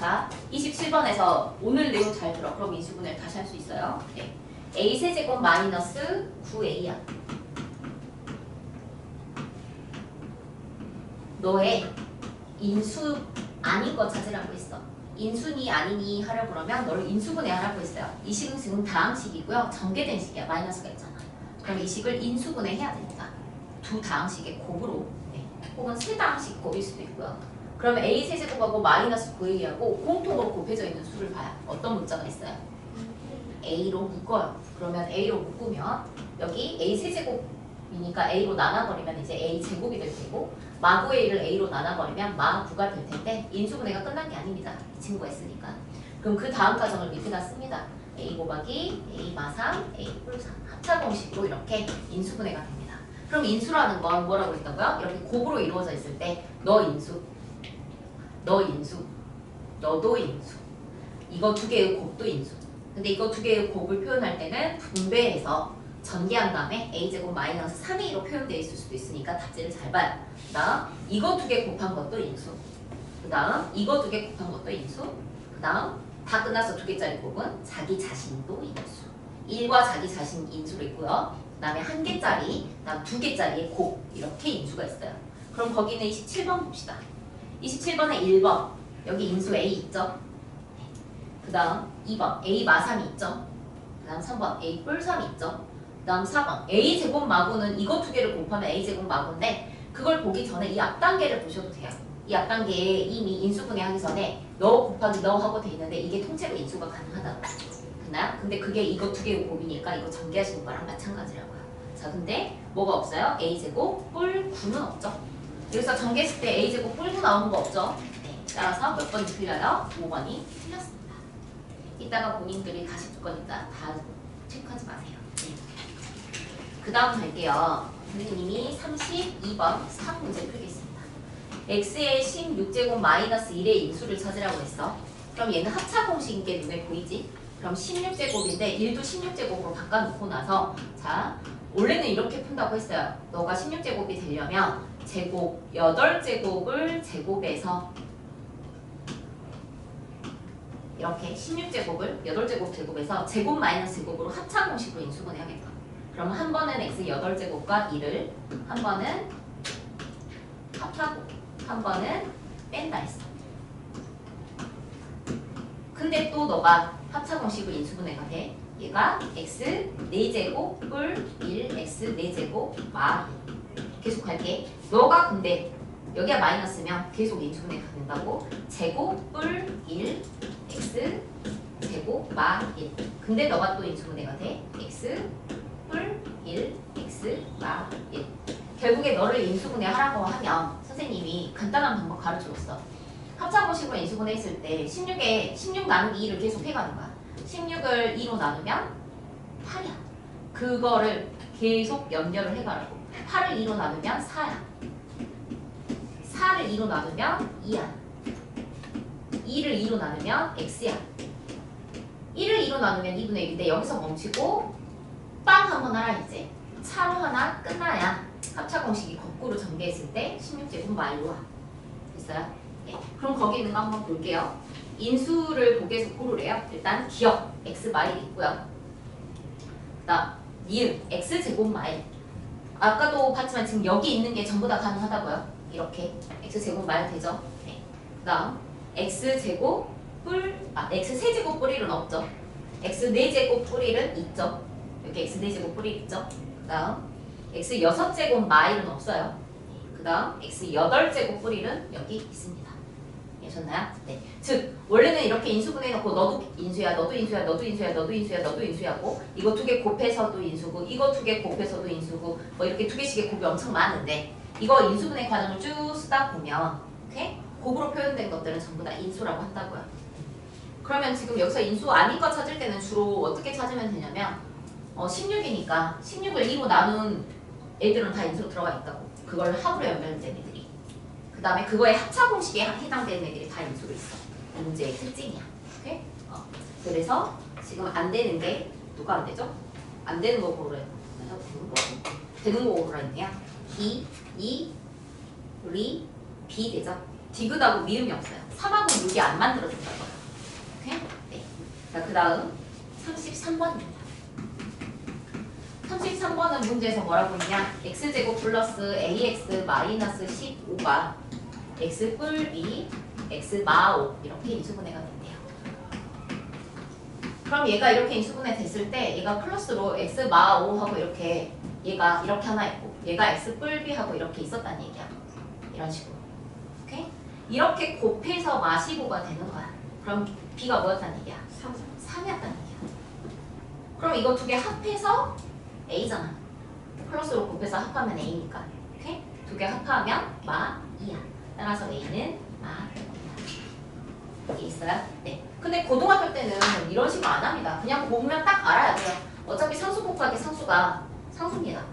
자, 27번에서 오늘 내용 잘 들어. 그럼 인수분해 다시 할 수 있어요. 네. a 세제곱 마이너스 9a야. 너의 인수 아닌 거 찾으라고 했어. 인수니 아니니 하려고 그러면 너를 인수분해 하라고 했어요. 이 식은 지금 다항식이고요. 전개된 식이야. 마이너스가 있잖아. 그럼 이 식을 인수분해 해야 됩니다. 두 다항식의 곱으로. 네. 혹은 세 다항식 곱일 수도 있고요. 그러면 a 세제곱하고 마이너스 9a하고 공통으로 곱해져 있는 수를 봐야 어떤 문자가 있어요? a로 묶어요. 그러면 a로 묶으면 여기 a 세제곱이니까 a로 나눠버리면 이제 a 제곱이 될 테고 마 9a를 a로 나눠버리면 마 9가 될 텐데 인수분해가 끝난 게 아닙니다. 이 친구가 있으니까. 그럼 그 다음 과정을 밑에다 씁니다. a 곱하기 a 마 3, a 뿔 3 합차 공식으로 이렇게 인수분해가 됩니다. 그럼 인수라는 건 뭐라고 했다고요? 이렇게 곱으로 이루어져 있을 때 너 인수, 너 인수, 너도 인수. 이거 두 개의 곱도 인수. 근데 이거 두 개의 곱을 표현할 때는 분배해서 전개한 다음에 a제곱 마이너스 3a로 표현되어 있을 수도 있으니까 답지를 잘 봐요. 그 다음 이거 두 개 곱한 것도 인수. 그 다음 이거 두 개 곱한 것도 인수. 그 다음 다 끝나서 두 개짜리 곱은 자기 자신도 인수. 1과 자기 자신 인수로 있고요. 그 다음에 한 개짜리, 그 다음 두 개짜리의 곱 이렇게 인수가 있어요. 그럼 거기는 27번 봅시다. 27번에 1번 여기 인수 a 있죠? 그 다음 2번 a 마 3이 있죠? 그 다음 3번 a 뿔 3이 있죠? 그 다음 4번 a 제곱 마구는 이거 두 개를 곱하면 a 제곱 마구인데 그걸 보기 전에 이 앞단계를 보셔도 돼요. 이 앞단계에 이미 인수분해 하기 전에 너 곱하기 너 하고 돼 있는데 이게 통째로 인수가 가능하다고. 됐나요? 근데 그게 이거 두 개의 곱이니까 이거 전개하시는 거랑 마찬가지라고요. 자, 근데 뭐가 없어요? a 제곱 뿔 9는 없죠? 여기서 전개했을 때 a 제곱 뿔 9 나오는 거 없죠? 네. 따라서 몇 번이 틀려요? 5번이 틀렸습니다. 이따가 본인들이 다시 줄 거니까 다 체크하지 마세요. 그 다음 갈게요. 선생님이 32번 수학 문제 풀겠습니다. x의 16제곱 마이너스 1의 인수를 찾으라고 했어. 그럼 얘는 합차 공식인 게 눈에 보이지? 그럼 16제곱인데 1도 16제곱으로 바꿔놓고 나서 자 원래는 이렇게 푼다고 했어요. 너가 16제곱이 되려면 제곱 8제곱을 제곱해서 이렇게 16제곱을 8제곱 제곱해서 제곱 마이너스 제곱으로 합차 공식으로 인수분해하겠다. 그럼 한 번은 x 8제곱과 1을 한 번은 합하고 한 번은 뺀다 했어. 근데 또 너가 합차 공식으로 인수분해가 돼. 얘가 x 4제곱 뿔 1 x 4제곱 마 계속 할게. 너가 근데 여기가 마이너스면 계속 인수분해가 된다고. 제곱 뿔 1 x 제곱 마 1. 근데 너가 또 인수분해가 돼. x 뿔 1 x 마 1. 결국에 너를 인수분해 하라고 하면 선생님이 간단한 방법 가르쳐줬어. 합차공식으로 인수분해 했을 때 16에 16 나누기 2를 계속 해가는 거야. 16을 2로 나누면 8이야. 그거를 계속 연결을 해가라고. 8을 2로 나누면 4야. 4를 2로 나누면 2야. 2를 2로 나누면 x야. 1을 2로 나누면 2분의 1인데 여기서 멈추고 빵 한번 하라 이제. 차로 하나 끝나야 합차 공식이 거꾸로 전개했을 때 16제곱 마이로 와. 됐어요? 네. 그럼 거기 있는 거 한번 볼게요. 인수를 보기에서 고르래요. 일단 기억 x 마일 있고요. 그다음 니은 x 제곱 마일. 아까도 봤지만 지금 여기 있는 게 전부 다 가능하다고요. 이렇게 x 제곱 마일 되죠. 네. 그다음 x 제곱 x 세제곱 뿔 1은 없죠. x 4제곱 뿔 1은 있죠. 여기 x 4제곱 뿔 1 있죠. 그다음 x 6제곱 마일은 없어요. 그 다음 x 8제곱 뿔 1은 여기 있습니다. 이해하셨나요? 네. 즉 원래는 이렇게 인수분해 해놓고 너도 인수야, 너도 인수야, 너도 인수야, 너도 인수야, 너도 인수야고 이거 두 개 곱해서도 인수고 이거 두 개 곱해서도 인수고 뭐 이렇게 두 개씩의 곱이 엄청 많은데 이거 인수분해 과정을 쭉 쓰다 보면 오케이? 곱으로 표현된 것들은 전부 다 인수라고 한다고요. 그러면 지금 여기서 인수 아닌 거 찾을 때는 주로 어떻게 찾으면 되냐면 16이니까 16을 2로 나눈 애들은 다 인수로 들어가 있다고. 그걸 합으로 연결된 애들이. 그 다음에 그거에 합차 공식에 해당되는 애들이 다 인수로 있어. 이 문제의 특징이야. 오케이? 그래서 지금 안 되는 게 누가 안 되죠? 안 되는 거 고르라 했나요? 되는 거 고르라 했네요. B, E, 리, B 되죠? 디귿하고 미음이 없어요. 3하고 6이 안 만들어진다고요. 오케이? 네. 자, 그 다음 33번입니다. 33번은 문제에서 뭐라고 했냐? x제곱 플러스 ax 마이너스 15가 x 뿔 x 마 5 이렇게 인수분해가 된대요. 그럼 얘가 이렇게 인수분해 됐을 때 얘가 플러스로 x 마 5하고 이렇게 얘가 이렇게 하나 있고 얘가 x 뿔 b하고 이렇게 있었다는 얘기야. 이런 식으로. 오케이? 이렇게 곱해서 마 15가 되는 거야. 그럼 b가 뭐였다는 얘기야? 3이었다는 얘기야. 그럼 이거 두 개 합해서 a잖아. 플러스로 곱해서 합하면 a니까. 오케이? 두 개 합하면 마 2야. 따라서 a는 마 2야. 이게 있어요? 네. 근데 고등학교 때는 이런 식으로 안 합니다. 그냥 보면 딱 알아야 돼요. 어차피 상수 곱하기 상수가 상수입니다.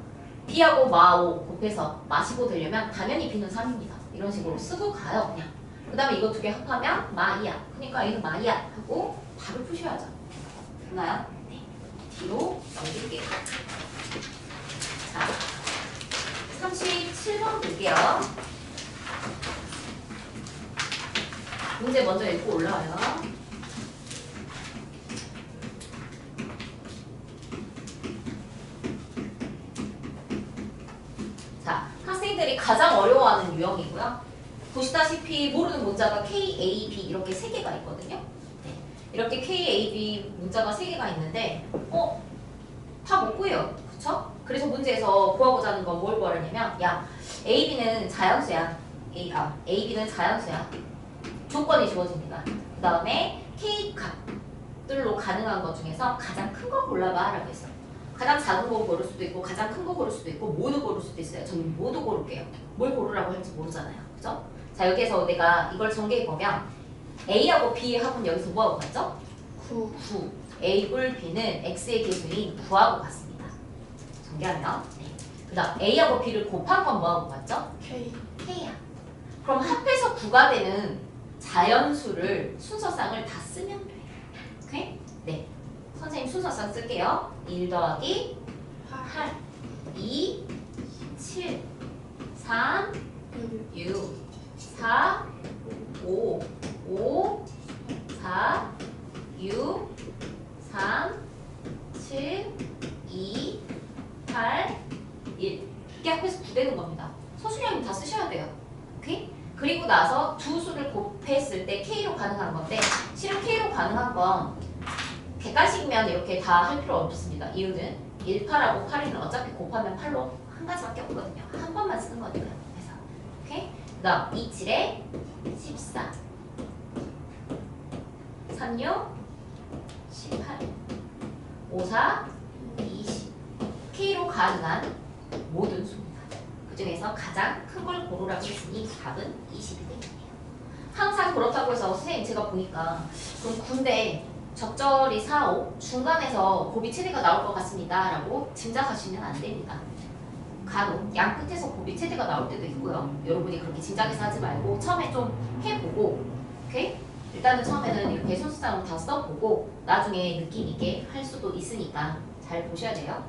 b하고 마 5 곱해서 마 15 되려면 당연히 b는 3입니다. 이런 식으로 쓰고 가요 그냥. 그 다음에 이거 두 개 합하면 마 2야. 그러니까 a는 마 2야 하고 바로 푸셔야죠. 됐나요? 네. 뒤로 넘길게요. 자, 37번 볼게요. 문제 먼저 읽고 올라와요. 자, 학생들이 가장 어려워하는 유형이고요. 보시다시피 모르는 문자가 K, A, B 이렇게 세 개가 있거든요. 네. 이렇게 K, A, B 문자가 세 개가 있는데 다 못 구해요. 그쵸? 그래서 문제에서 구하고자 하는 건 뭘 구하려냐면 야, A, B는 자연수야. A, B는 자연수야. 조건이 주어집니다. 그 다음에 K 값들로 가능한 것 중에서 가장 큰 거 골라봐 라고 했어. 가장 작은 거 고를 수도 있고 가장 큰 거 고를 수도 있고 모두 고를 수도 있어요. 저는 모두 고를게요. 뭘 고르라고 할지 모르잖아요. 그죠? 자, 여기에서 내가 이걸 전개해보면 A하고 B하고는 여기서 뭐하고 같죠? 9. A 뿔 B는 X의 계수인 9하고 같습니다. 전개하면 네. 그 다음 A하고 B를 곱한 건 뭐하고 같죠? K야. 그럼 합해서 9가 되는 자연수를 순서상을 다 쓰면 돼. 오케이? 네. 선생님 순서상 쓸게요. 1 더하기 8, 2, 7, 3, 6, 4, 5, 5, 4, 6, 3, 7, 2, 8, 1. 이게 합해서 9 되는 겁니다. 소수량은 다 쓰셔야 돼요. 오케이? 그리고 나서 두 수를 곱했을 때 K로 가능한 건데 실은 K로 가능한 건 객관식이면 이렇게 다 할 필요 없습니다. 이유는 1, 8하고 8이는 어차피 곱하면 8로 한 가지밖에 없거든요. 한 번만 쓰는 거니까요. 그래서 오케이? 그 다음 2, 7에 14 3, 6 18 5, 4 20 K로 가능한 모든 수입니다. 그 중에서 가장 큰 걸 고르라고 했으니 답은 20이 되겠네요. 항상 그렇다고 해서 선생님 제가 보니까 그럼 군대 적절히 4, 5 중간에서 곱이 최대가 나올 것 같습니다 라고 짐작하시면 안 됩니다. 간혹 양 끝에서 곱이 최대가 나올 때도 있고요. 여러분이 그렇게 짐작해서 하지 말고 처음에 좀 해보고 오케이? 일단은 처음에는 이렇게 순수상으로 다 써보고 나중에 느낌 있게 할 수도 있으니까 잘 보셔야 돼요.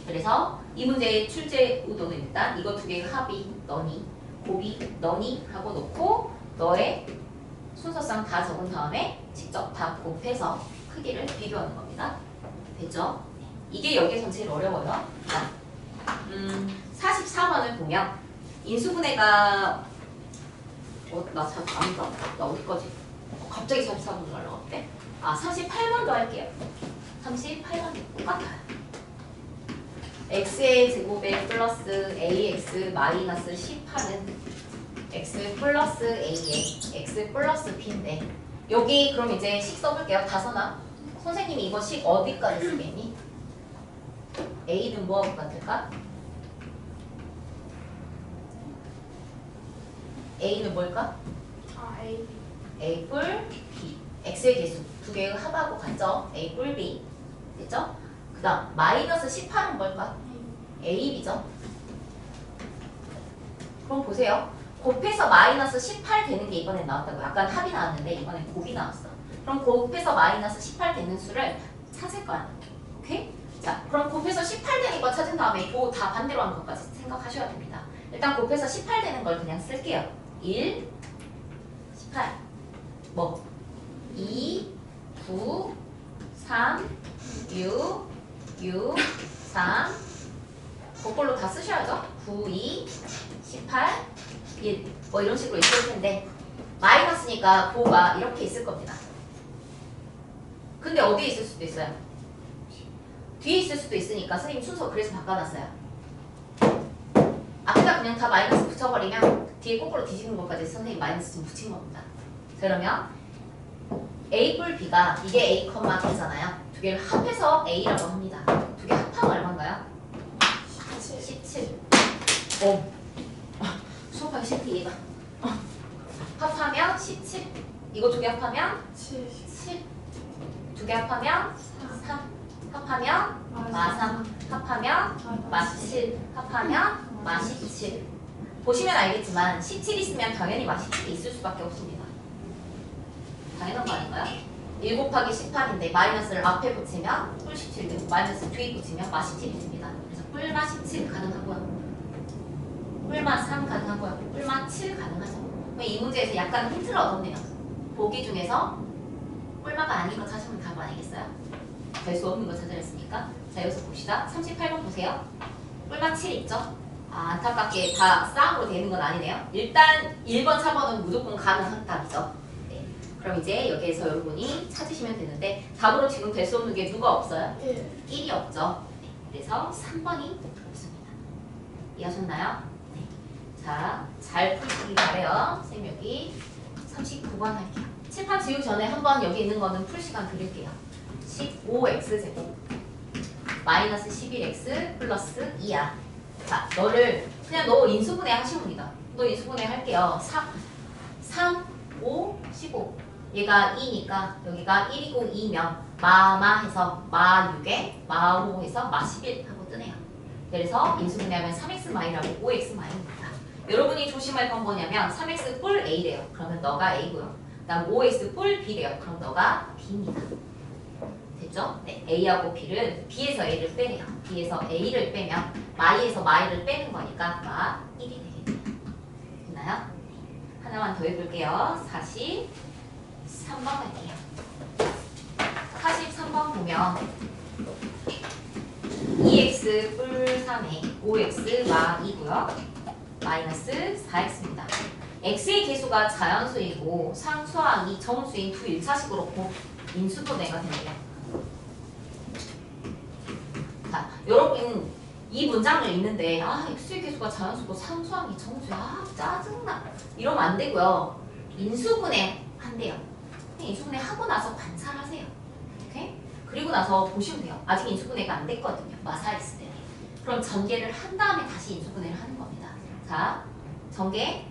그래서 이 문제의 출제 의도는 일단 이거 두 개의 합이 너니, 곱이 너니 하고 놓고 너의 순서상 다 적은 다음에 직접 다 곱해서 크기를 비교하는 겁니다. 됐죠? 이게 여기에선 제일 어려워요. 44번을 보면 인수분해가 나 잘 안 봐. 나 어디까지? 갑자기 44번으로 날라갔대? 38번도 할게요. 38번도 똑같아요. x의 제곱에 플러스 ax 마이너스 18은 x 플러스 a에 x 플러스 b인데 여기 그럼 이제 식 써볼게요. 다 써놔. 선생님이 이거 식 어디까지 쓰겠니? a는 뭐하고 같을까? a는 뭘까? a 뿔 b x의 계수 두 개의 합하고 같죠? a 뿔 b 됐죠? 그 다음 마이너스 18은 뭘까? AB죠. 그럼 보세요. 곱해서 마이너스 18 되는 게 이번에 나왔다고. 약간 합이 나왔는데 이번엔 곱이 나왔어. 그럼 곱해서 마이너스 18 되는 수를 찾을 거야. 오케이? 자, 그럼 곱해서 18 되는 거 찾은 다음에 그 다 반대로 한 것까지 생각하셔야 됩니다. 일단 곱해서 18 되는 걸 그냥 쓸게요. 1, 18. 뭐? 2, 9, 3, 6, 6, 3. 그걸로 다 쓰셔야죠. 9, 2, 18, 1. 뭐 이런 식으로 있을 텐데 마이너스니까 9가 이렇게 있을 겁니다. 근데 어디에 있을 수도 있어요? 뒤에 있을 수도 있으니까 선생님 순서 그래서 바꿔놨어요. 앞에다 그냥 다 마이너스 붙여버리면 뒤에 거꾸로 뒤지는 것까지 선생님 마이너스 좀 붙인 겁니다. 그러면 A 뿔 B가 이게 A, B잖아요. 두 개를 합해서 A라고 합니다. 두 개 합하면 얼마인가요? 17. 수업하기 싫대 얘가. 합하면 17. 이거 두 개 합하면 7. 두 개 합하면 3. 합하면 마3. 합하면 마7. 합하면 마17. 보시면 알겠지만 17 있으면 당연히 마17이 있을 수밖에 없습니다. 당연한 거 아닌가요? 1 곱하기 18인데 마이너스를 앞에 붙이면 뿔 17 되고 마이너스 뒤에 붙이면 마17이 됩니다. 그래서 뿔마 17 가능하고요. 뿔마 3 가능하고요. 뿔마 7 가능하죠. 이 문제에서 약간 힌트를 얻었네요. 보기 중에서 뿔마가 아닌 거 찾으면 답 아니겠어요? 될 수 없는 거 찾으랬으니까. 자, 여기서 봅시다. 38번 보세요. 뿔마 7 있죠? 안타깝게 다 쌍으로 되는 건 아니네요. 일단 1번, 4번은 무조건 가능한 답이죠. 네. 그럼 이제 여기에서 여러분이 찾으시면 되는데 답으로 지금 될 수 없는 게 누가 없어요? 1이 없죠. 네. 그래서 3번이 없습니다. 이해하셨나요? 네. 자, 잘 푸시기 바래요. 선생님 여기 39번 할게요. 칠판 지우기 전에 한번 여기 있는 거는 풀 시간 드릴게요. 15x제곱 마이너스 11x 플러스 2야. 자, 너를 그냥 너 인수분해 하시옵니다. 너 인수분해 할게요. 3, 5, 15. 얘가 2니까 여기가 1이고 2면 마마 해서 마 6에 마 5 해서 마 11 하고 뜨네요. 그래서 인수분해하면 3x 마이라고 5x 마이입니다. 여러분이 조심할 건 뭐냐면 3x 뿔 a래요. 그러면 너가 a고요. 그다음 5x 뿔 b래요. 그럼 너가 b입니다. 됐죠? 네, A하고 B를 B에서 A를 빼네요. B에서 A를 빼면 마이에서 마이를 빼는 거니까 마 1이 되겠네요. 됐나요? 하나만 더 해볼게요. 43번 할게요. 43번 보면 2x 뿔 3에 5x 마 2고요. 마이너스 4x입니다. x의 개수가 자연수이고 상수항이 정수인 두 1차식으로 인수분해가 되네요. 자, 여러분 이 문장을 읽는데 x의 개수가 자연수고 상수항이 정수야 짜증나 이러면 안 되고요. 인수분해 한대요. 인수분해 하고 나서 관찰하세요. 오케이? 그리고 나서 보시면 돼요. 아직 인수분해가 안 됐거든요. 마사엑스 때문에. 그럼 전개를 한 다음에 다시 인수분해를 하는 겁니다. 자, 전개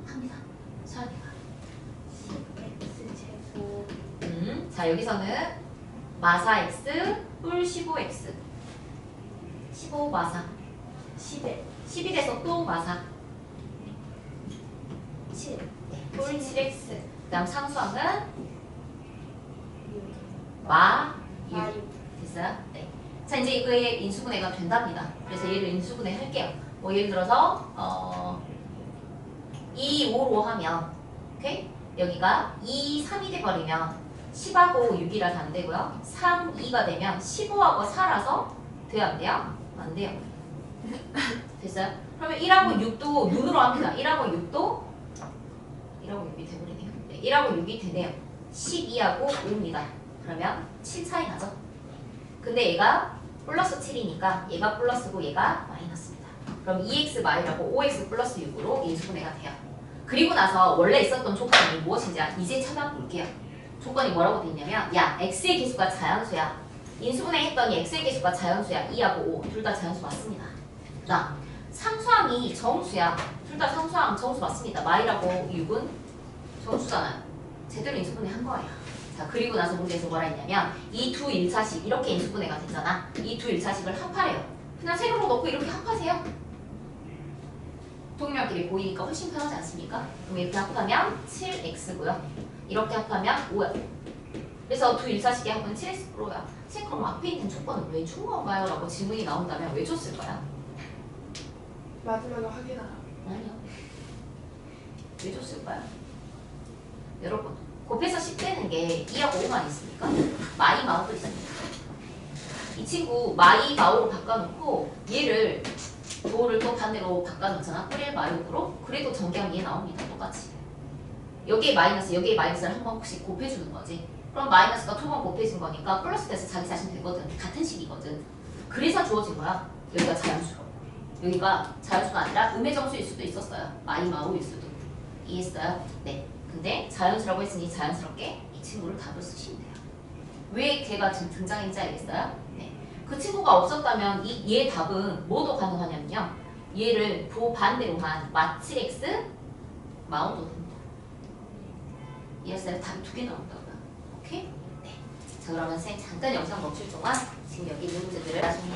합니다. 서연이가. 자, 여기서는 마사 x 뿔 15x 15 마사 11에서 또 마사 7 뿔 7x 그 다음 상수항은 마 6 됐어요? 네. 자, 이제 이거의 인수분해가 된답니다. 그래서 얘를 인수분해 할게요. 뭐 예를 들어서 2, 5로 하면 오케이? 여기가 2, 3이 돼버리면 10하고 6이라서 안 되고요. 3, 2가 되면 15하고 4라서 돼요? 안 돼요? 안 돼요. 됐어요? 그러면 1하고 6도 눈으로 합니다. 1하고 6도 1하고 6이 돼버리네요. 네, 1하고 6이 되네요. 12하고 5입니다. 그러면 7 차이 나죠? 근데 얘가 플러스 7이니까 얘가 플러스고 얘가 마이너스입니다. 그럼 2x 마이라고 5x 플러스 6으로 인수분해가 돼요. 그리고 나서 원래 있었던 조건이 무엇인지 이제 찾아볼게요. 조건이 뭐라고 돼 있냐면 야 x의 개수가 자연수야. 인수분해 했더니 x의 개수가 자연수야. 2하고 5 둘 다 자연수 맞습니다. 자, 상수항이 정수야. 둘 다 상수항 정수 맞습니다. 마이라고 6은 정수잖아요. 제대로 인수분해 한 거예요. 자, 그리고 나서 문제에서 뭐라 했냐면 이 두 1차식 이렇게 인수분해가 됐잖아. 이 두 1차식을 합하래요. 그냥 세로로 넣고 이렇게 합하세요. 동일하끼리 보이니까 훨씬 편하지 않습니까? 그럼 이렇게 합하면 7x고요. 이렇게 합하면 5야. 그래서 두 1차식의 합은 7x로야. 선생님 그럼 앞에 있는 조건은 왜 준 건가요? 라고 질문이 나온다면 왜 줬을까요? 마지막에 확인하라. 아니요. 왜 줬을까요? 여러분 곱해서 10 되는 게 2하고 5만 있으니까 마이 마우도 있습니다. 이 친구 마이 마우로 바꿔놓고 얘를 도를 또 반대로 바꿔놓잖아. 뿌릴 마육으로. 그래도 전개하면 얘 나옵니다. 똑같이. 여기에 마이너스 여기에 마이너스를 한 번씩 곱해주는 거지. 그럼 마이너스가 2번 곱해진 거니까 플러스 돼서 자기 자신 되거든. 같은 식이거든. 그래서 주어진 거야. 여기가 자연수로. 여기가 자연수가 아니라 음의 정수일 수도 있었어요. 마이 마우일 수도. 이해했어요? 네. 근데 자연수라고 했으니 자연스럽게 이 친구를 답을 쓰시면 돼요. 왜 걔가 지금 등장했는지 알겠어요? 네. 그 친구가 없었다면 얘 답은 뭐도 가능하냐면요. 얘를 도 반대로 한 마칠 x 마우도 됩니다. 이해했어요? 답이 2개 나온다고요. 오케이? 네. 자 그러면 선생님 잠깐 영상 멈출 동안 지금 여기 있는 문제들을 나중에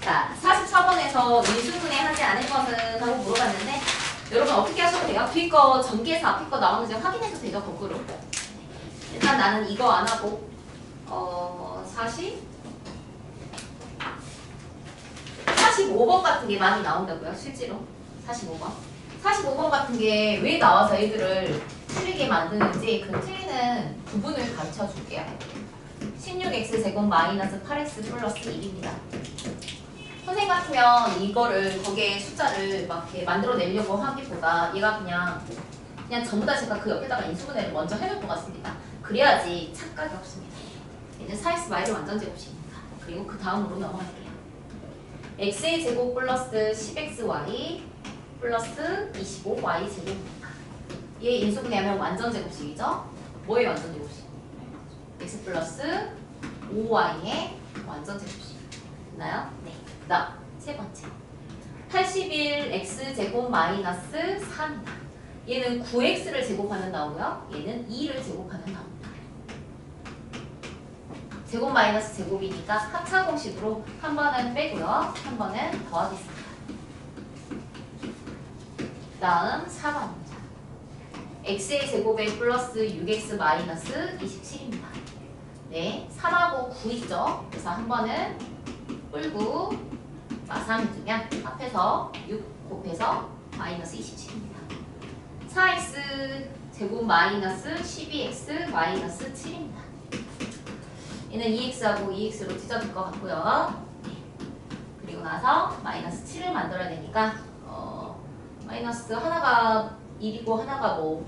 자 44번에서 인수분해 하지 않을 것은 하고 물어봤는데 여러분 어떻게 하셔도 돼요? 뒤에 거 전개해서 앞에 거 나오는지 확인해도 되죠, 거꾸로. 일단 나는 이거 안 하고 45번 같은 게 많이 나온다고요, 실제로. 45번. 45번 같은 게 왜 나와서 애들을 틀리게 만드는지 그 틀리는 부분을 가르쳐 줄게요. 16x제곱 마이너스 8x 플러스 1입니다. 선생님 같으면 이거를 거기에 숫자를 막 이렇게 만들어내려고 하기보다 얘가 그냥 전부 다 제가 그 옆에다가 인수분해를 먼저 해놓을 것 같습니다. 그래야지 착각이 없습니다. 얘는 4x 마이를 완전 제곱식입니다. 그리고 그 다음으로 넘어갈게요. x의 제곱 플러스 10xy 플러스 25y 제곱입니다. 얘 인수분해하면 완전 제곱식이죠? 뭐의 완전 제곱식? x 플러스 5y의 완전 제곱식. 됐나요? 네. 그 다음 세 번째 81x제곱 마이너스 3이다. 얘는 9x를 제곱하면 나오고요. 얘는 2를 제곱하면 나옵니다. 제곱 마이너스 제곱이니까 합차 공식으로 한 번은 빼고요. 한 번은 더하겠습니다. 그 다음 4번입니다. x의 제곱에 플러스 6x 마이너스 27입니다. 네, 3하고 9 있죠? 그래서 한 번은 풀고 마삼해주면 앞에서 6 곱해서 마이너스 27입니다. 4x 제곱 마이너스 12x 마이너스 7입니다. 얘는 2x하고 2x로 찢어질 것 같고요. 그리고 나서 마이너스 7을 만들어야 되니까 마이너스 하나가 1이고 하나가 뭐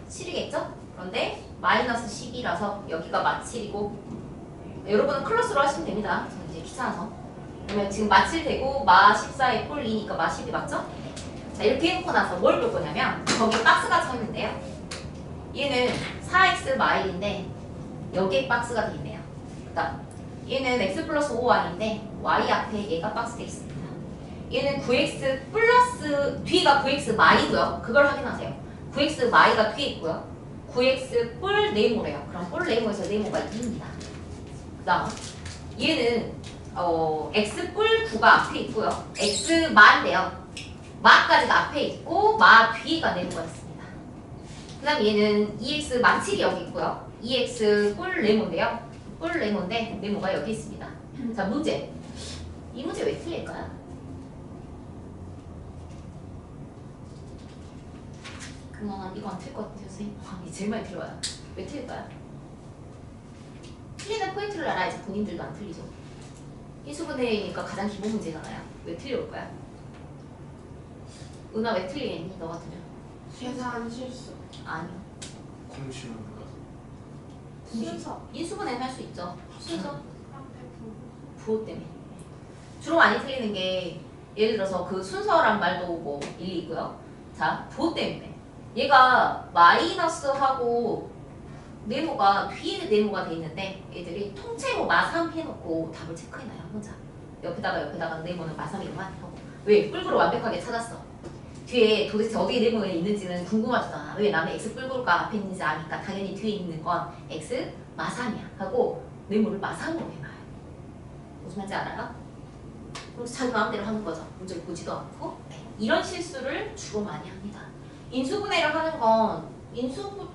7이겠죠? 그런데 마이너스 10이라서 여기가 마7이고 여러분은 클로스로 하시면 됩니다. 저는 이제 귀찮아서. 그러면 지금 마7 되고 마14의 꼴 2니까 마12 맞죠? 자 이렇게 해놓고 나서 뭘 볼 거냐면 거기 박스가 쳐 있는데요. 얘는 4x 마일인데 여기에 박스가 돼 있네요. 그다음 얘는 x 플러스 5y인데 y 앞에 얘가 박스돼 있습니다. 얘는 9x 플러스 뒤가 9x 마이고요. 그걸 확인하세요. 9x 마이가 뒤에 있고요. 9x 뿔 네모래요. 그럼 뿔 네모에서 네모가 2입니다. 그 다음 얘는 x 뿔 9가 앞에 있고요. x 마인데요. 마까지가 앞에 있고 마 뒤가 네모가 있습니다. 그 다음 얘는 2x 마7이 여기 있고요. 2x 뿔 네모인데요. 뿔 네모인데 네모가 여기 있습니다. 자 문제. 이 문제 왜 틀릴까요? 그만 이거 안 틀릴 것 같아요 선생님. 이 제일 많이 틀려요. 왜 틀릴까요? 틀리는 포인트를 알아야지 본인들도 안 틀리죠. 인수분해니까 가장 기본 문제잖아요. 왜 틀려올까요? 은하 왜 틀리겠니? 너 같으면? 계산 실수. 아니요. 공식인가? 순서. 인수분해는 할 수 있죠. 순서? 부호 때문에. 주로 많이 틀리는 게 예를 들어서 그 순서란 말도 뭐 일리 있고요. 자, 부호 때문에. 얘가 마이너스하고 네모가 뒤에 네모가 돼 있는데 애들이 통째로 마3 해놓고 답을 체크해놔요. 혼자. 옆에다가 네모는 마3이로만 하고. 왜? 뿔그룹 완벽하게 찾았어. 뒤에 도대체 어디에 네모가 있는지는 궁금하잖아. 왜? 나는 x 뿔그룹가 앞에 있는지 아니까 당연히 뒤에 있는 건 x 마3이야 하고 네모를 마3으로 해놔요. 무슨 말인지 알아요? 그래서 자기 마음대로 하는 거죠. 문제를 보지도 않고. 네. 이런 실수를 주로 많이 합니다. 인수분해를 하는 건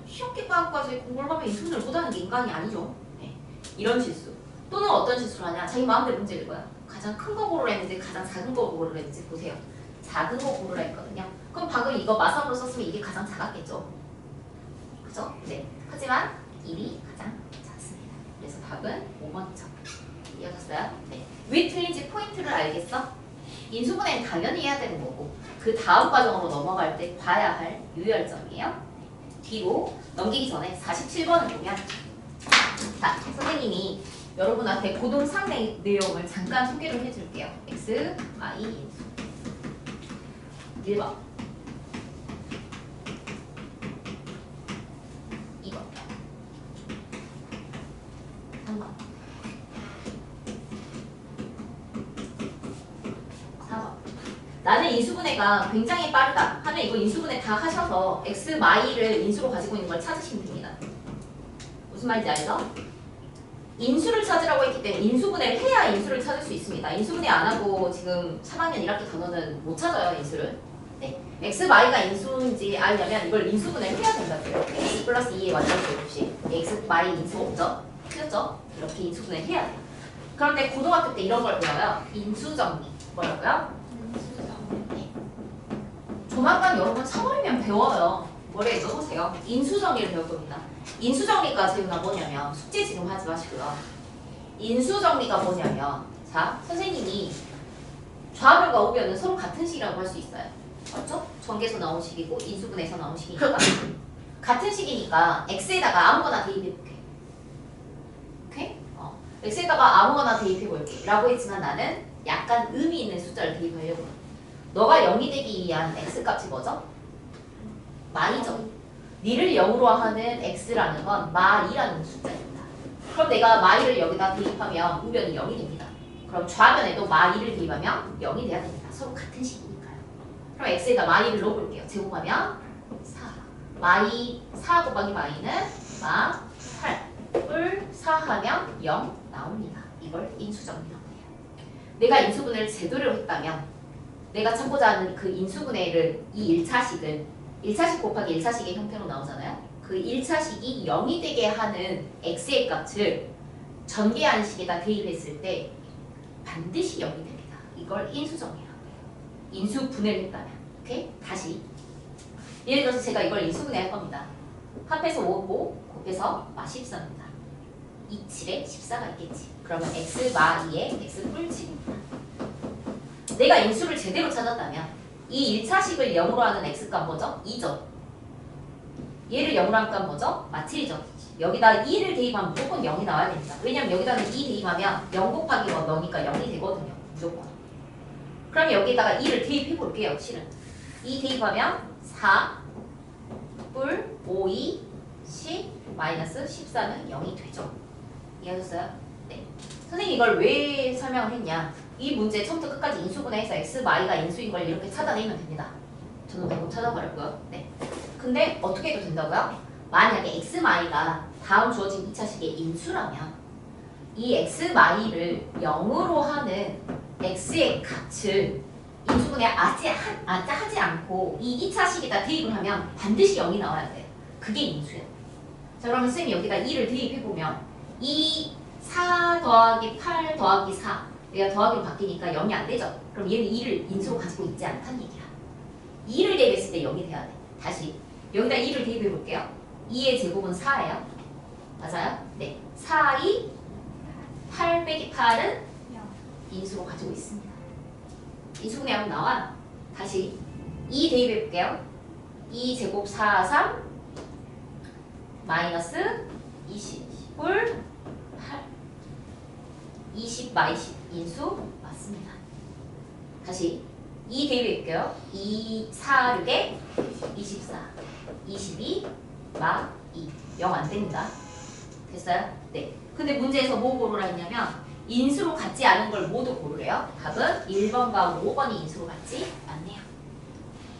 시험기간까지 공부를 하면 인수분해를 못하는 게 인간이 아니죠. 네. 이런 실수. 또는 어떤 실수를 하냐. 자기 마음대로 문제 읽어요. 가장 큰 거 고르랬는지 가장 작은 거 고르랬는지 보세요. 작은 거 고르라 했거든요. 그럼 방금 이거 마삼으로 썼으면 이게 가장 작았겠죠. 그죠? 네. 하지만 1이 가장 작습니다. 그래서 답은 5번이죠. 이해하셨어요? 네. 왜 틀린지 포인트를 알겠어? 인수분해는 당연히 해야 되는 거고 그 다음 과정으로 넘어갈 때 봐야 할 유혈점이에요. 뒤로 넘기기 전에 47번을 보면 자, 선생님이 여러분한테 고동상 내용을 잠깐 소개를 해줄게요. X, Y, 인수 1번 2번 3번 4번 나는 인수분해가 굉장히 빠르다 하면 이거 인수분해 다 하셔서 X, Y를 인수로 가지고 있는 걸 찾으시면 됩니다. 무슨 말인지 알죠? 인수를 찾으라고 했기 때문에 인수분해를 해야 인수를 찾을 수 있습니다. 인수분해 안 하고 지금 3학년 1학기 단원은 못 찾아요, 인수를. 네. X, Y가 인수인지 알려면 이걸 인수분해를 해야 된다고요. X 플러스 2의 완전 제곱식 X, Y 인수 없죠? 틀렸죠? 이렇게 인수분해를 해야 돼요. 그런데 고등학교 때 이런 걸 배워요. 인수정리. 뭐라고요? 네. 조만간 여러분 3월이면 배워요. 머리에 넣어보세요. 인수정리를 배울 겁니다. 인수정리가 재우가 뭐냐면 숙제 지금 하지 마시고요. 인수정리가 뭐냐면 자 선생님이 좌변과 우변은 서로 같은 식이라고 할 수 있어요. 맞죠? 전개에서 나온 식이고 인수분해에서 나온 식이니까 같은 식이니까 x에다가 아무거나 대입해볼게. 오케이? x에다가 아무거나 대입해볼게 라고 했지만 나는 약간 의미 있는 숫자를 대입하려고 해. 너가 0이 되기 위한 x값이 뭐죠? 마이죠. 니를 0으로 하는 x라는 건 마이라는 숫자입니다. 그럼 내가 마이를 여기다 대입하면 우변이 0이 됩니다. 그럼 좌변에도 마이를 대입하면 0이 돼야 됩니다. 서로 같은 식이니까요. 그럼 x에다 마이를 넣어볼게요. 제곱하면 4. 마이 4 곱하기 마이는 마 8을 4 하면 0 나옵니다. 이걸 인수정리라고 해요. 내가 인수분해를 제대로 했다면 내가 찾고자 하는 그 인수분해를 이 1차식을 1차식 곱하기 1차식의 형태로 나오잖아요. 그 1차식이 0이 되게 하는 x의 값을 전개하는 식에다 대입했을 때 반드시 0이 됩니다. 이걸 인수정리라고 해요. 인수분해를 했다면. 오케이? 다시. 예를 들어서 제가 이걸 인수분해 할 겁니다. 합해서 5고 곱해서 마 14입니다. 27에 14가 있겠지. 그러면 x 마 2에 x 뿔7입니다. 내가 인수를 제대로 찾았다면 이 1차식을 0으로 하는 x값 뭐죠? 2죠. 얘를 0으로 하는 값 뭐죠? 마 7이죠. 여기다 2를 대입하면 무조건 0이 나와야 됩니다. 왜냐면 여기다는 2 대입하면 0 곱하기 1 넣으니까 0이 되거든요. 무조건. 그럼 여기다가 2를 대입해 볼게요. 실은. 2 대입하면 4 뿔 5, 2, 10 마이너스 14는 0이 되죠. 이해하셨어요? 네. 선생님 이걸 왜 설명을 했냐? 이 문제 처음부터 끝까지 인수분해해서 x, y가 인수인 걸 이렇게 찾아내면 됩니다. 저는 방금 찾아버렸고요. 네. 근데 어떻게 해도 된다고요? 만약에 x, y가 다음 주어진 2차식의 인수라면 이 x, y를 0으로 하는 x의 값을 인수분해 하지 않고 이 2차식에다 대입을 하면 반드시 0이 나와야 돼요. 그게 인수예요. 자 그러면 쌤이 여기다 2를 대입해보면 2, 4 더하기 8 더하기 4 얘가 더하기로 바뀌니까 0이 안 되죠. 그럼 얘는 2를 인수로 가지고 있지 않다는 얘기야. 2를 대입했을 때 0이 돼야 돼. 다시 여기다 2를 대입해 볼게요. 2의 제곱은 4예요. 맞아요? 네. 4, 2, 8 빼기 8은 인수로 가지고 있습니다. 인수분해하면 나와. 다시 2 대입해 볼게요. 2 제곱 4, 3 마이너스 20을 8 20 마 20 인수 맞습니다. 다시 2 대입해볼게요. 2, 4, 6에 24 22 마 2 0 안됩니다. 됐어요? 네. 근데 문제에서 뭐 고르라 했냐면 인수로 같지 않은 걸 모두 고르래요. 답은 1번과 5번이 인수로 같지 않네요.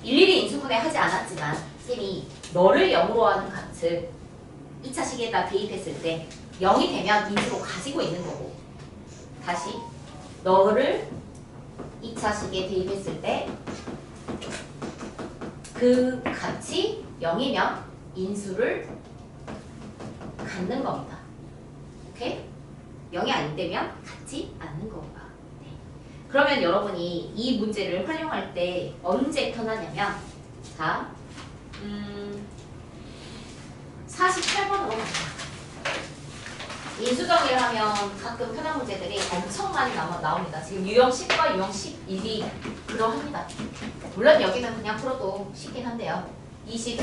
일일이 인수분해 하지 않았지만 쌤이 너를 0으로 하는 값을 2차식에다 대입했을 때 0이 되면 인수로 가지고 있는 거고 다시 너를 2차식에 대입했을 때 그 값이 0이면 인수를 갖는 겁니다. 오케이? 0이 안 되면 갖지 않는 거고요. 네. 그러면 여러분이 이 문제를 활용할 때 언제 편하냐면 자 48번으로 갑니다. 인수정리를 하면 가끔 편한 문제들이 엄청 많이 나옵니다. 지금 유형 10과 유형 11이 그러합니다. 물론 여기는 그냥 풀어도 쉽긴 한데요. 27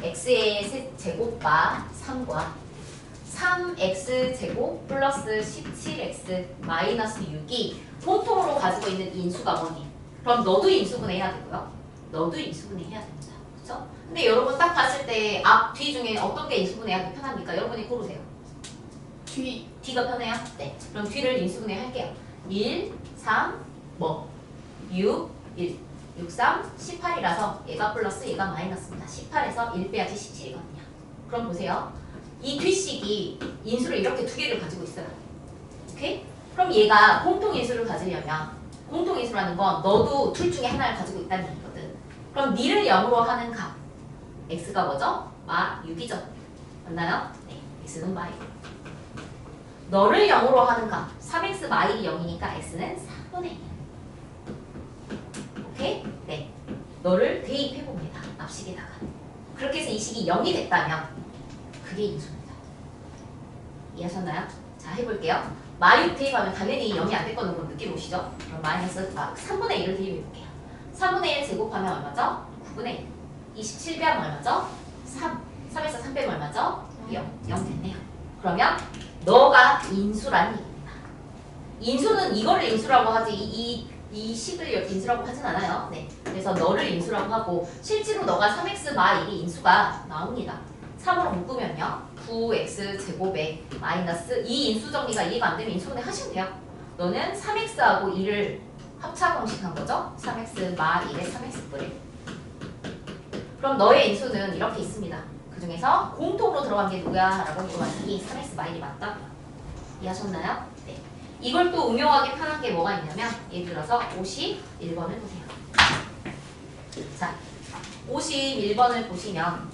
x의 제곱과 3과 3x제곱 플러스 17x 마이너스 6이 공통으로 가지고 있는 인수가 뭐니? 그럼 너도 인수분해해야 되고요. 너도 인수분해해야 됩니다. 그렇죠? 근데 여러분 딱 봤을 때 앞, 뒤 중에 어떤 게 인수분해하기 편합니까? 여러분이 고르세요. 뒤. D가 편해요? 네. 그럼 뒤를 인수분해 할게요. 1, 3, 6, 1. 6, 3, 18이라서 얘가 플러스 얘가 마이너스입니다. 18에서 1 빼야지 17이거든요. 그럼 보세요. 이 뒷식이 인수를 이렇게 두 개를 가지고 있어요. 오케이? 그럼 얘가 공통인수를 가지려면 공통인수라는 건 너도 둘 중에 하나를 가지고 있다는 얘기거든. 그럼 니를 0으로 하는 값 x가 뭐죠? 마 6이죠. 맞나요? 네. x는 마 6. 너를 0으로 하는 값 3x 마 1이 0이니까 x는 4분의 1. 오케이? 네. 너를 대입해봅니다. 앞식에다가. 그렇게 해서 이 식이 0이 됐다면 그게 인수입니다. 이해하셨나요? 자, 해볼게요. 마6 대입하면 당연히 0이 안 될 거는 뭐 느낌 오시죠? 그럼 마이너스 3분의 1을 대입해볼게요. 3분의 1 제곱하면 얼마죠? 9분의 1. 27 빼면 얼마죠? 3. 3에서 3 빼면 얼마죠? 0. 0 됐네요. 그러면 너가 인수라는 얘기입니다. 인수는 이거를 인수라고 하지 이 식을 인수라고 하진 않아요. 네. 그래서 너를 인수라고 하고 실제로 너가 3x 마 1이 인수가 나옵니다. 3으로 묶으면요. 9x 제곱에 마이너스 이 인수 정리가 이해가 안 되면 인수분해 하시면 돼요. 너는 3x하고 2를 합차 공식한 거죠. 3x 마 1에 3x 뿌리. 그럼 너의 인수는 이렇게 있습니다. 그 중에서 공통으로 들어간 게 누구야? 라고 물어봤더니 3x 마 1이 맞다고요. 이해하셨나요? 네. 이걸 또 응용하기 편한 게 뭐가 있냐면 예를 들어서 51번을 보세요. 자, 51번을 보시면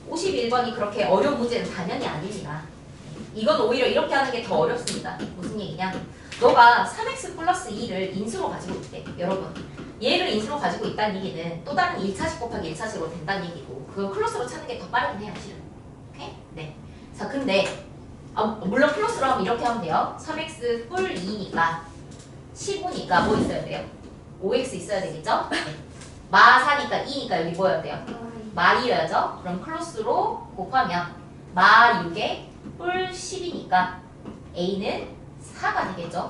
51번이 그렇게 어려운 문제는 당연히 아닙니다. 이건 오히려 이렇게 하는 게 더 어렵습니다. 무슨 얘기냐? 너가 3x 플러스 2를 인수로 가지고 있대. 여러분, 얘를 인수로 가지고 있다는 얘기는 또 다른 1차식 곱하기 1차식으로 된다는 얘기고 그건 클로스로 찾는 게 더 빠르긴 해요, 실은. 오케이? 네. 자, 근데 물론 플러스로 하면 이렇게 하면 돼요. 3x 뿔 2니까 15니까 뭐 있어야 돼요? 5x 있어야 되겠죠? 네. 마 4니까 2니까 여기 뭐여야 돼요? 마이어야죠? 그럼 클로스로 곱하면 마 6에 뿔 10이니까 a는 4가 되겠죠?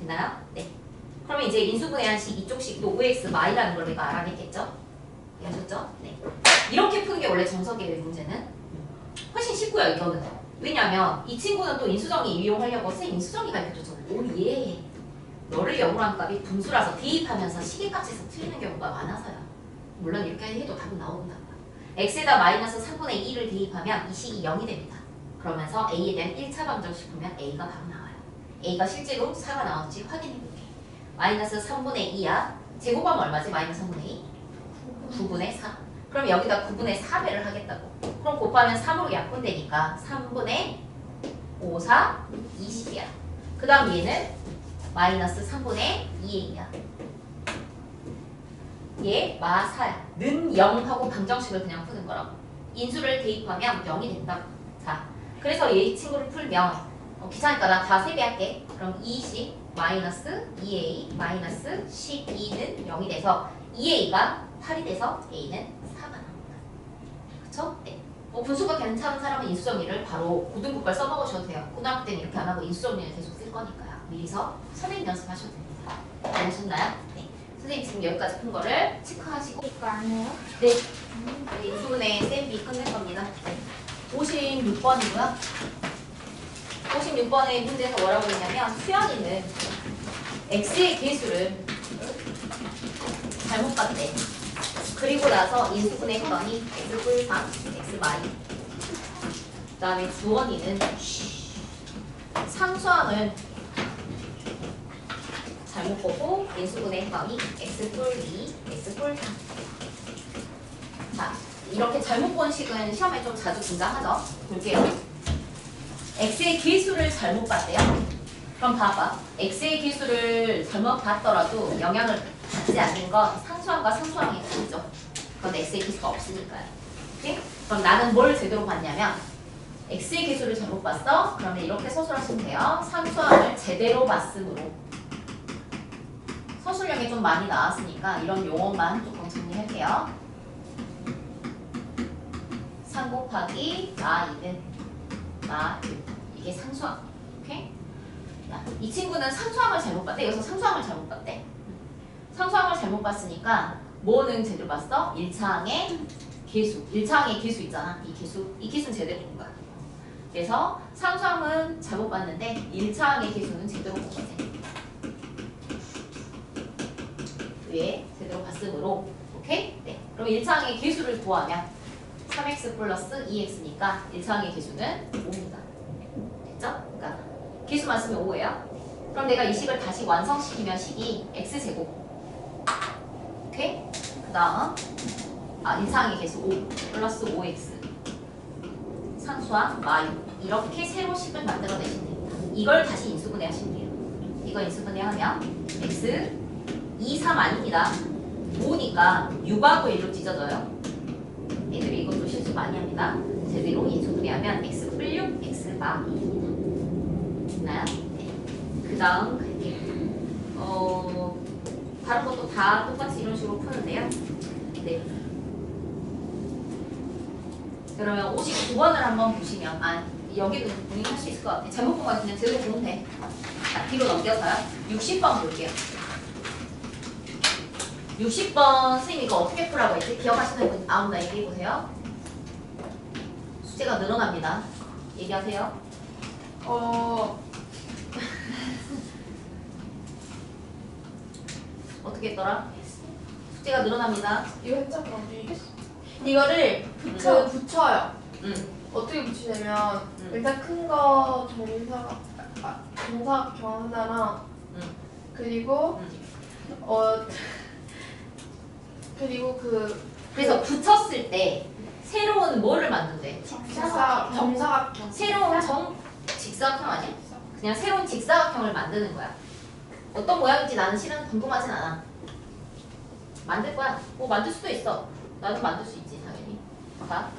됐나요? 네. 그러면 이제 인수분해한 식 이쪽 식도 5x 마이라는 걸 내가 알아냈겠죠? 이해하셨죠? 네. 이렇게 푸는 게 원래 정석이에요, 문제는. 훨씬 쉽고요, 이거는. 왜냐면 이 친구는 또 인수정리 이용하려고 쓴 인수정리가 이렇게 줬잖아요. 오, 예. 너를 0으로 한 값이 분수라서 대입하면서 시계값에서 틀리는 경우가 많아서요. 물론 이렇게 해도 답은 나온다고요. x에다 마이너스 3분의 2를 대입하면 이 식이 0이 됩니다. 그러면서 a에 대한 1차 방정식하면 a가 바로 나와요. a가 실제로 4가 나왔는지 확인해볼게. 마이너스 3분의 2야. 제곱하면 얼마지? 마이너스 3분의 2? 9분의 4. 그럼 여기다 9분의 4배를 하겠다고. 그럼 곱하면 3으로 약분되니까 3분의 5, 4, 20이야. 그 다음 얘는 마이너스 3분의 2a야. 얘 마 4야. 는 0하고 방정식을 그냥 푸는 거라고. 인수를 대입하면 0이 된다고. 자, 그래서 얘 친구를 풀면 귀찮으니까 나 다 세배할게. 그럼 20 마이너스 2a 마이너스 12는 0이 돼서 2a가 8이 돼서 a는 4가 나옵니다. 그쵸? 네. 분수가 괜찮은 사람은 인수정리를 바로 고등부 걸 써먹으셔도 돼요. 고등학교 때는 이렇게 안 하고 인수정리를 계속 쓸 거니까요. 미리서 선생님 연습하셔도 됩니다. 아셨나요? 네. 선생님 지금 여기까지 푼 거를 체크하시고 이거 안 해요? 네. 인수분해 쌤비 끝낼 겁니다. 네. 56번이고요. 56번의 문제에서 뭐라고 했냐면 수연이는 x의 개수를 잘못 봤대. 그리고 나서 인수분해 했더니 x 뿔3, x 마이. 그 다음에 주원이는 상수항을 잘못 보고 인수분해 했더니 x 뿔 2, x 뿔 3. 자, 이렇게 잘못 본 식은 시험에 좀 자주 등장하죠. 볼게요. x의 개수를 잘못 봤대요. 그럼 봐봐. x의 계수를 잘못 봤더라도 영향을 받지 않는 건 상수항과 상수항의 차이죠. 그건 x의 계수가 없으니까요. 오케이? 그럼 나는 뭘 제대로 봤냐면 x의 계수를 잘못 봤어? 그러면 이렇게 서술하시면 돼요. 상수항을 제대로 봤으므로. 서술형이 좀 많이 나왔으니까 이런 용어만 조금 정리할게요. 3 곱하기 마2는 마6. 이게 상수항. 오케이? 자, 이 친구는 상수항을 잘못 봤대. 여기서 상수항을 잘못 봤대. 상수항을 잘못 봤으니까 뭐는 제대로 봤어? 1차항의 계수. 1차항의 계수 있잖아. 이 계수. 이 계수는 제대로 본 거야. 그래서 상수항은 잘못 봤는데 1차항의 계수는 제대로 본 거지. 왜? 제대로 봤으므로. 오케이? 네. 그럼 1차항의 계수를 구하면 3x 플러스 2x니까 1차항의 계수는 5입니다. 됐죠? 그러니까 계수만 쓰면 5예요. 그럼 내가 이 식을 다시 완성시키면 식이 x제곱. 오케이? 그 다음 1차항의 계수 5 플러스 5x 상수항 마6 이렇게 새로 식을 만들어내시면 됩니다. 이걸 다시 인수분해 하시면 돼요. 이거 인수분해하면 x 2, 3 아닙니다. 5니까 6하고 1로 찢어져요. 애들이 이것도 실수 많이 합니다. 제대로 인수분해하면 x 플 6, x 마 2입니다. 됐나요? 네. 그 다음 갈게요. 다른 것도 다 똑같이 이런 식으로 푸는데요. 네. 그러면 59번을 한번 보시면 여기도 본인이 할 수 있을 것 같아. 잘못 본 거 그냥 제대로 보면 돼. 자, 뒤로 넘겨서요. 60번 볼게요. 60번 선생님 이거 어떻게 풀라고 했지? 기억하시는 분 아무나 얘기해보세요. 숙제가 늘어납니다. 얘기하세요. 어떻게 했더라? 숙제가 늘어납니다. 이거 했잖아 우리. 이거를 붙여요. 어떻게 붙이냐면 일단 큰 거 정사각형 하나랑 그리고 그리고 그래서 붙였을 때 새로운 뭐를 만든대? 정사각형. 새로운 직사각형 아니야? 그냥 새로운 직사각형을 만드는 거야. 어떤 모양인지 나는 실은 궁금하진 않아. 만들 거야. 뭐 만들 수도 있어. 나도 만들 수 있지 당연히. 자,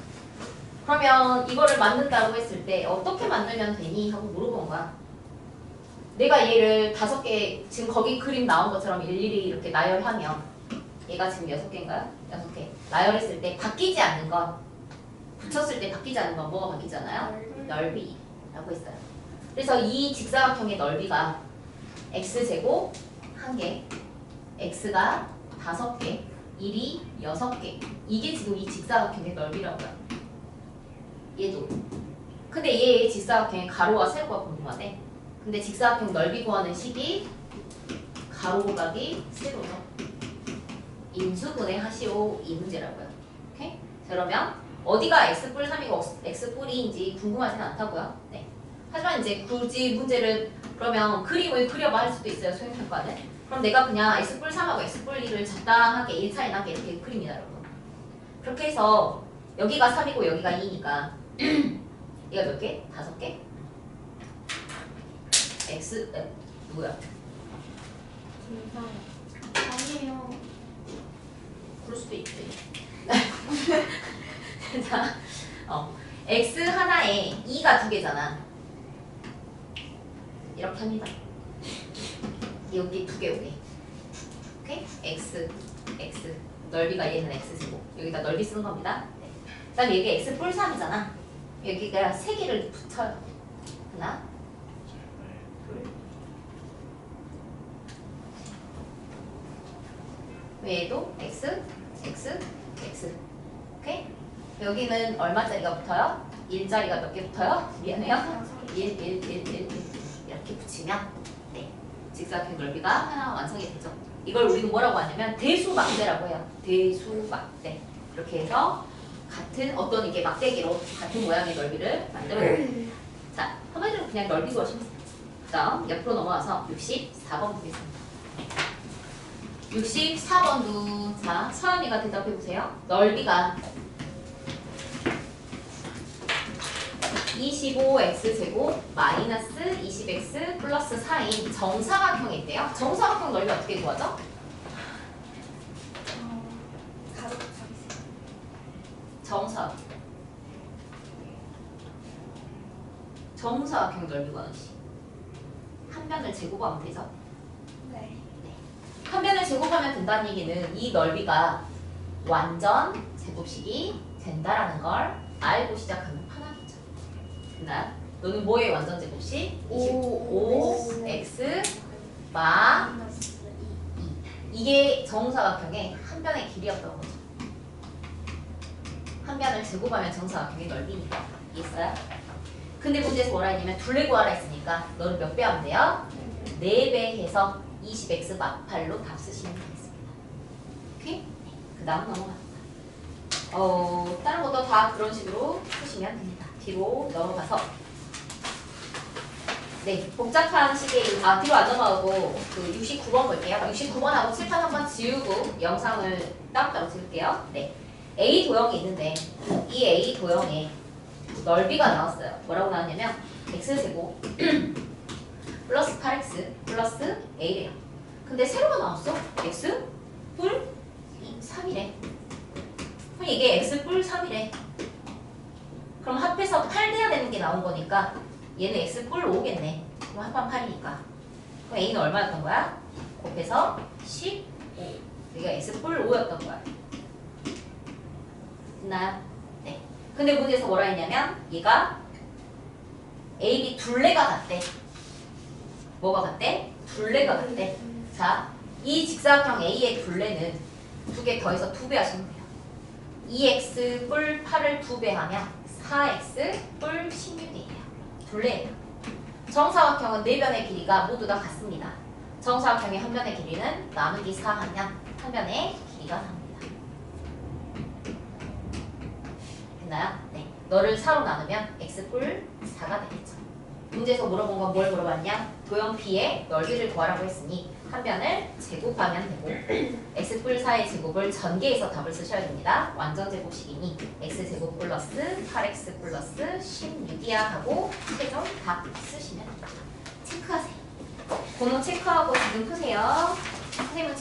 그러면 이거를 만든다고 했을 때 어떻게 만들면 되니? 하고 물어본 거야. 내가 얘를 5개 지금 거기 그림 나온 것처럼 일일이 이렇게 나열하면 얘가 지금 6개인가요? 6개. 나열했을 때 바뀌지 않는 건 붙였을 때 바뀌지 않는 건 뭐가 바뀌잖아요? 넓이라고 했어요. 그래서 이 직사각형의 넓이가 x제곱 1개, x가 5개, 1이 6개. 이게 지금 이 직사각형의 넓이라고요. 얘도. 근데 얘의 직사각형의 가로와 세로가 궁금하대. 근데 직사각형 넓이 구하는 식이 가로 곱하기 세로죠. 인수분해 하시오 이 문제라고요. 오케이? 자, 그러면 어디가 x뿔3이고 x뿔2인지 궁금하진 않다고요. 네. 하지만 이제 굳이 문제를 그러면 그림을 그려봐 할 수도 있어요. 수행평가는. 그럼 내가 그냥 x뿔3하고 x뿔2를 적당하게 1차이 나게 이렇게 그립니다. 여러분. 그렇게 해서 여기가 3이고 여기가 2니까 얘가 몇 개? 5개? 누구야? 아니에요. 그럴 수도 있지. 자, x 하나에 2가 2개잖아. 이렇게 합니다. 여기 2개 오게. 오케이? x 넓이가 얘는 x제곱. 여기다 넓이 쓰는 겁니다. 네. 그 다음에 여기 x 뿔 3이잖아. 여기가 3개를 붙여요. 하나, 둘. 외에도 x. 오케이? 여기는 얼마짜리가 붙어요? 1짜리가 몇 개 붙어요? 미안해요. 1. 이렇게 붙이면 네, 직사각형 넓이가 하나 완성이 되죠. 이걸 우리는 뭐라고 하냐면 대수막대라고 해요. 대수막대. 이렇게 해서 같은 어떤 이렇게 막대기로 같은 모양의 넓이를 만들어요. 자, 한마디로 그냥 넓이 구하시면 돼요. 다음 옆으로 넘어가서 64번 보겠습니다. 64번도 자, 서연이가 대답해 보세요. 넓이가 25x제곱 마이너스 20x 플러스 4인 정사각형이 있대요. 정사각형 넓이 어떻게 구하죠? 정사각형 넓이 구하는 식. 한 변을 제곱하면 되죠? 네. 한 변을 제곱하면 된다는 얘기는 이 넓이가 완전 제곱식이 된다라는 걸 알고 시작하면 편하겠죠. 됐나요? 너는 뭐의 완전 제곱식? 25x 마 이게 정사각형의 한 변의 길이였던 거죠. 한 변을 제곱하면 정사각형의 넓이니까. 이해했어요? 근데 문제에서 뭐라 했냐면 둘레 구하라 했으니까 너는 몇 배 하면 돼요? 4배 해서 20x 마팔로 답 쓰시면 되겠습니다. 오케이? 네. 그 다음 넘어갑니다. 다른 것도 다 그런 식으로 푸시면 됩니다. 뒤로 넘어가서 네, 복잡한 식의 뒤로 안 넘어가고 그 69번 볼게요. 69번하고 칠판 한번 지우고 영상을 따로따로 찍을게요. 네, A 도형이 있는데 이 A 도형에 넓이가 나왔어요. 뭐라고 나왔냐면 x제곱 플러스 8x 플러스 a래요. 근데 세로가 나왔어. x 뿔 3이래. 그럼 이게 x 뿔 3이래. 그럼 합해서 8 돼야 되는 게 나온 거니까 얘는 x 뿔 5겠네. 그럼 합한 8이니까. 그럼 a는 얼마였던 거야? 곱해서 15. 여기가 x 뿔 5였던 거야. 됐나요? 네. 근데 문제에서 뭐라 했냐면 얘가 A, B 둘레가 같대. 뭐가 같대? 둘레가 같대. 자, 이 직사각형 A의 둘레는 두 개 더해서 2배 하시면 돼요. 2x 뿔 8을 2배 하면 4x 뿔 16이에요. 둘레예요. 정사각형은 네 변의 길이가 모두 다 같습니다. 정사각형의 한 변의 길이는 나누기 4 하면 한 변의 길이가 납니다. 됐나요? 네. 너를 4로 나누면 x뿔 4가 되겠죠. 문제에서 물어본 건 뭘 물어봤냐? 도형 P의 넓이를 구하라고 했으니 한 변을 제곱하면 되고 x뿔 4의 제곱을 전개해서 답을 쓰셔야 됩니다. 완전 제곱식이니 x제곱 플러스 8x 플러스 16이야 하고 최종 답 쓰시면 됩니다. 체크하세요. 번호 체크하고 지금 푸세요. 선생님은